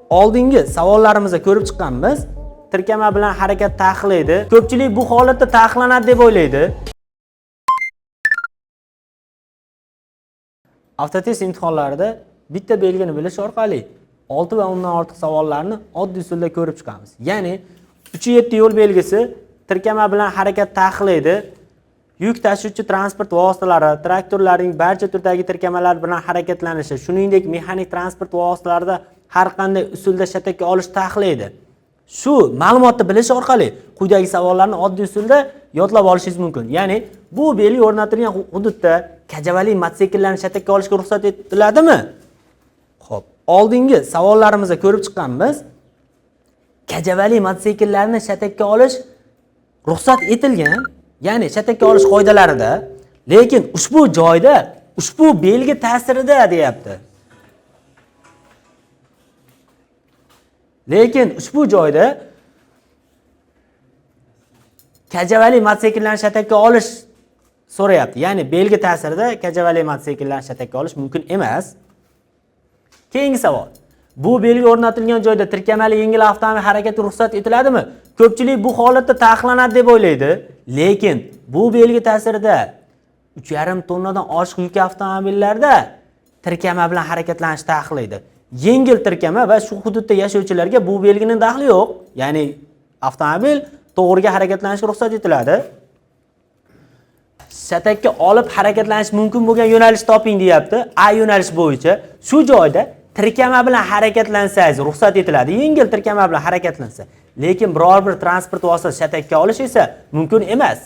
Oldingi savollarimizda ko'rib chiqqanmiz. Tirkama bilan harakat taqiqlaydi. Ko'pchilik bu holatda taqiqlanadi deb o'ylaydi. Avtotest imtihonlarida bitta belgini bilish orqali 6 va undan ortiq savollarni oddiy usulda ko'rib chiqamiz. Ya'ni 3-7 yo'l belgisi tirkama bilan harakat taqiqlaydi. Yuk tashuvchi transport vositalari, traktorlarning barcha turdagi tirkamalar bilan harakatlanishi, shuningdek mexanik transport vositalarida har qanday usulda shatakka olish taqiqlaydi. Shu ma'lumotni bilish orqali quyidagi savollarni oddiy usulda yodlab olishingiz mumkin. Ya'ni bu belgi o'rnatilgan hududda kajavali mototsikllarni shatakka olishga ruxsat etiladimi? Xo'p, oldingi savollarimizda ko'rib chiqqanmiz. Kajavali mototsikllarni shatakka olish ruxsat etilgan, ya'ni shatakka olish qoidalarida, lekin ushbu joyda ushbu belgi ta'sirida deyapti. Lekin ushbu joyda kajavali mototsikllarni shatakka olish so'rayapti. Ya'ni belgi ta'sirida kajavali mototsikllarni shatakka olish mumkin emas. Keyingi savol. Bu belgi o'rnatilgan joyda tirkamali yengil avtomobil harakati ruxsat etiladimi? Ko'pchilik bu holatda taqiqlanadi deb o'ylaydi. Lekin bu belgi ta'sirida 3,5 tonnadan oshiq yuk avtomobillarda tirkama bilan harakatlanish taqiqlaydi. Yengil tirkama va shu hududda yashovchilarga bu belgining daxli yo'q. Ya'ni avtomobil to'g'riga harakatlanishga ruxsat etiladi. Shatakka olib harakatlanish mumkin bo'lgan yo'nalish toping deyapti. A yo'nalish bo'yicha shu joyda tirkama bilan harakatlansangiz ruxsat etiladi. Yengil tirkama bilan harakatlansa. Lekin biror bir transport vositasi shatakka olish esa mumkin emas.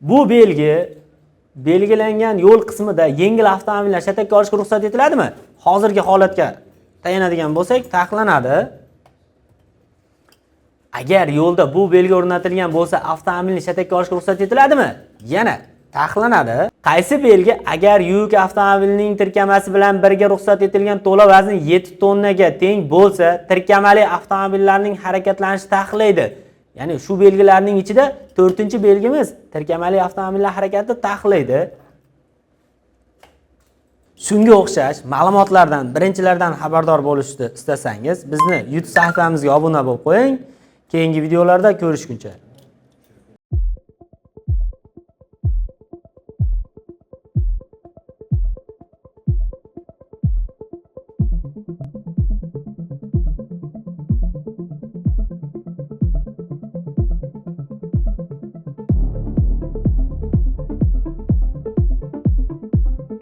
Bu belgi belgilangan yo'l qismida yengil avtomobillar shatakka olishga ruxsat etiladimi? Hozirgi holatga tayanadigan bo'lsak, taqiqlanadi. Agar yo'lda bu belgi o'rnatilgan bo'lsa, avtomobilni shatakka olishga ruxsat etiladimi? Yana taqiqlanadi. Qaysi belgi agar yuk avtomobilining tirkamasi bilan birga ruxsat etilgan to'la vazni 7 tonnaga teng bo'lsa, tirkamali avtomobillarning harakatlanishi taqiqlaydi. Ya'ni shu belgilarning ichida 4-belgimiz tirkamali avtomobillar harakati taqiqlaydi. Shunga o'xshash ma'lumotlardan birinchilardan xabardor bo'lishni istasangiz, bizni YouTube sahifamizga obuna bo'lib qo'ying. Keyingi videolarda ko'rishguncha